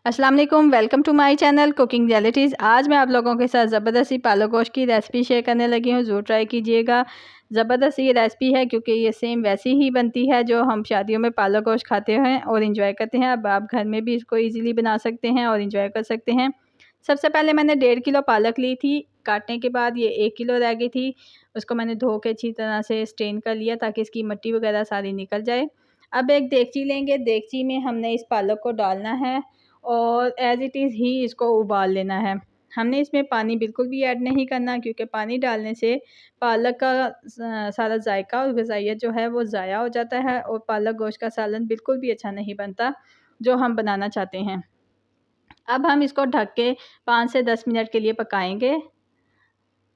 अस्सलाम वालेकुम, welcome to my channel cooking realities. आज मैं आप लोगों के साथ ज़बरदस्त सी पालक गोश्त की रेसिपी शेयर करने लगी हूँ। ज़रूर ट्राई कीजिएगा। ज़बरदस्त ये रेसिपी है क्योंकि ये सेम वैसी ही बनती है जो हम शादियों में पालक गोश्त खाते हैं और इंजॉय करते हैं। अब आप घर में भी इसको ईज़िली बना सकते हैं और इंजॉय कर सकते हैं। सबसे पहले मैंने 1.5 किलो पालक ली थी। काटने के बाद ये 1 किलो रह गई थी। उसको मैंने धो के अच्छी तरह से स्ट्रेन कर लिया ताकि इसकी मिट्टी वगैरह सारी निकल जाए। अब एक देगची लेंगे। देगची में हमने इस पालक को डालना है और एज़ इट इज़ ही इसको उबाल लेना है। हमने इसमें पानी बिल्कुल भी ऐड नहीं करना क्योंकि पानी डालने से पालक का सारा जायका और ग़िज़ाइयत जो है वो ज़ाया हो जाता है और पालक गोश्त का सालन बिल्कुल भी अच्छा नहीं बनता जो हम बनाना चाहते हैं। अब हम इसको ढक के 5 से 10 मिनट के लिए पकाएंगे।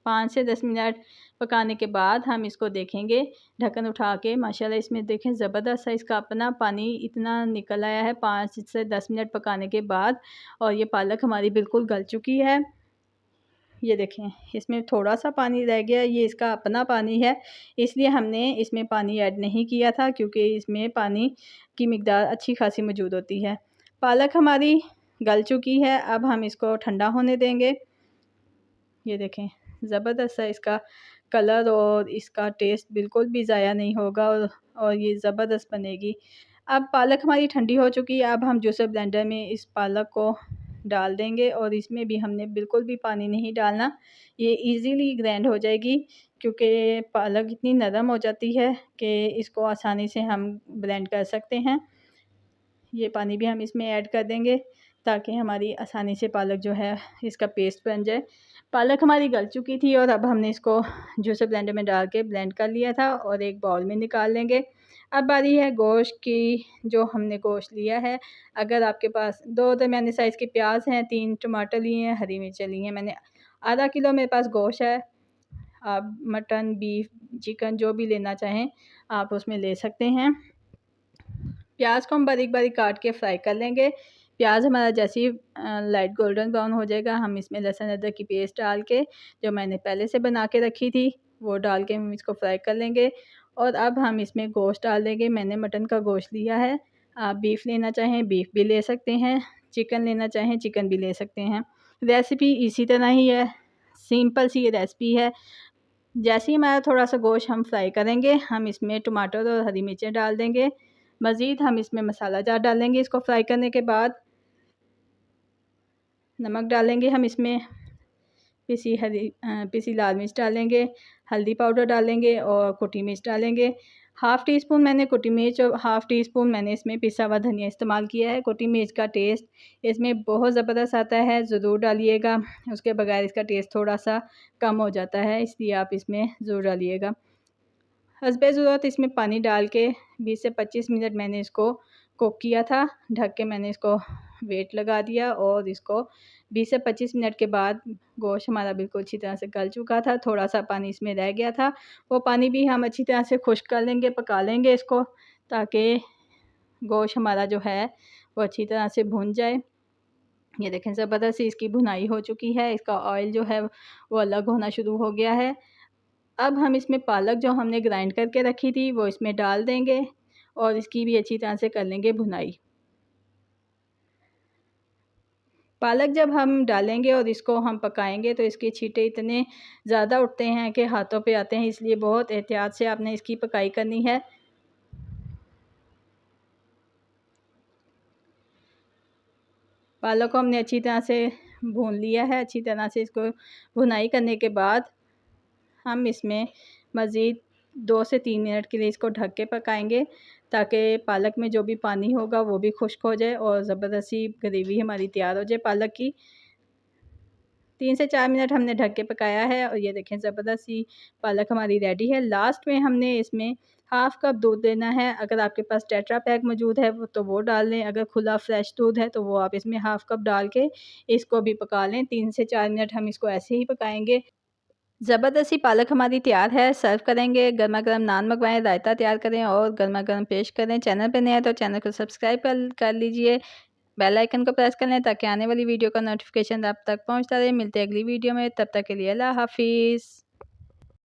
5 से 10 मिनट पकाने के बाद हम इसको देखेंगे, ढक्कन उठा के माशाल्लाह इसमें देखें ज़बरदस्त सा इसका अपना पानी इतना निकल आया है 5 से 10 मिनट पकाने के बाद। और ये पालक हमारी बिल्कुल गल चुकी है। ये देखें इसमें थोड़ा सा पानी रह गया, ये इसका अपना पानी है, इसलिए हमने इसमें पानी ऐड नहीं किया था क्योंकि इसमें पानी की मिकदार अच्छी खासी मौजूद होती है। पालक हमारी गल चुकी है। अब हम इसको ठंडा होने देंगे। ये देखें ज़बरदस्त सा इसका कलर और इसका टेस्ट बिल्कुल भी ज़ाया नहीं होगा और ये ज़बरदस्त बनेगी। अब पालक हमारी ठंडी हो चुकी है। अब हम जूसर ब्लेंडर में इस पालक को डाल देंगे और इसमें भी हमने बिल्कुल भी पानी नहीं डालना। ये इजीली ग्राइंड हो जाएगी क्योंकि पालक इतनी नरम हो जाती है कि इसको आसानी से हम ब्लेंड कर सकते हैं। ये पानी भी हम इसमें ऐड कर देंगे ताकि हमारी आसानी से पालक जो है इसका पेस्ट बन जाए। पालक हमारी गल चुकी थी और अब हमने इसको जूसर ब्लेंडर में डाल के ब्लेंड कर लिया था और एक बाउल में निकाल लेंगे। अब बारी है गोश्त की। जो हमने गोश्त लिया है, अगर आपके पास 2 दरमियाने साइज़ के प्याज हैं, 3 टमाटर लिए हैं, हरी मिर्चें ली हैं। मैंने आधा किलो मेरे पास गोश्त है। आप मटन, बीफ, चिकन जो भी लेना चाहें आप उसमें ले सकते हैं। प्याज को हम बारीक बारीक काट के फ्राई कर लेंगे। प्याज हमारा जैसे ही लाइट गोल्डन ब्राउन हो जाएगा, हम इसमें लहसुन अदरक की पेस्ट डाल के जो मैंने पहले से बना के रखी थी वो डाल के हम इसको फ्राई कर लेंगे। और अब हम इसमें गोश्त डाल देंगे। मैंने मटन का गोश्त लिया है। आप बीफ लेना चाहें बीफ भी ले सकते हैं, चिकन लेना चाहें चिकन भी ले सकते हैं। रेसिपी इसी तरह ही है, सिंपल सी ये रेसिपी है। जैसे ही हमारा थोड़ा सा गोश्त हम फ्राई करेंगे, हम इसमें टमाटर और हरी मिर्चें डाल देंगे। मज़ीद हम इसमें मसाला जार डालेंगे। इसको फ्राई करने के बाद नमक डालेंगे। हम इसमें पिसी लाल मिर्च डालेंगे, हल्दी पाउडर डालेंगे और कुटी मिर्च डालेंगे। हाफ़ टी स्पून मैंने कुटी मिर्च और हाफ़ टी स्पून मैंने इसमें पिसा हुआ धनिया इस्तेमाल किया है। कुटी मिर्च का टेस्ट इसमें बहुत ज़बरदस्त आता है, ज़रूर डालिएगा। उसके बगैर इसका टेस्ट थोड़ा सा कम हो जाता है, इसलिए आप इसमें ज़रूर डालिएगा। हस्बे ज़रूरत इसमें पानी डाल के 20 से 25 मिनट मैंने इसको कुक किया था। ढक के मैंने इसको वेट लगा दिया और इसको 20 से 25 मिनट के बाद गोश्त हमारा बिल्कुल अच्छी तरह से गल चुका था। थोड़ा सा पानी इसमें रह गया था, वो पानी भी हम अच्छी तरह से खुश्क कर लेंगे, पका लेंगे इसको ताकि गोश्त हमारा जो है वो अच्छी तरह से भुन जाए। ये देखें ज़बरदस्त इसकी भुनाई हो चुकी है, इसका ऑयल जो है वो अलग होना शुरू हो गया है। अब हम इसमें पालक जो हमने ग्राइंड करके रखी थी वो इसमें डाल देंगे और इसकी भी अच्छी तरह से कर लेंगे भुनाई। पालक जब हम डालेंगे और इसको हम पकाएंगे तो इसके छींटे इतने ज़्यादा उठते हैं कि हाथों पे आते हैं, इसलिए बहुत एहतियात से आपने इसकी पकाई करनी है। पालक को हमने अच्छी तरह से भून लिया है। अच्छी तरह से इसको भुनाई करने के बाद हम इसमें मज़ीद 2 से 3 मिनट के लिए इसको ढक के पकाएंगे ताकि पालक में जो भी पानी होगा वो भी खुश्क हो जाए और ज़बरदस्त सी ग्रेवी हमारी तैयार हो जाए पालक की। 3 से 4 मिनट हमने ढक के पकाया है और ये देखें ज़बरदस्त सी पालक हमारी रेडी है। लास्ट में हमने इसमें हाफ़ कप दूध देना है। अगर आपके पास टेट्रा पैक मौजूद है तो वो डाल लें, अगर खुला फ्रेश दूध है तो वो आप इसमें हाफ़ कप डाल के इसको भी पका लें। 3 से 4 मिनट हम इसको ऐसे ही पकाएंगे। ज़बरदस्त सी पालक हमारी तैयार है। सर्व करेंगे, गर्मा गर्म नान मंगवाएं, रायता तैयार करें और गर्मा गर्म पेश करें। चैनल पे नए हैं तो चैनल को सब्सक्राइब कर लीजिए। बेल आइकन को प्रेस कर लें ताकि आने वाली वीडियो का नोटिफिकेशन आप तक पहुंचता रहे। मिलते हैं अगली वीडियो में, तब तक के लिए अल्लाह हाफिज़।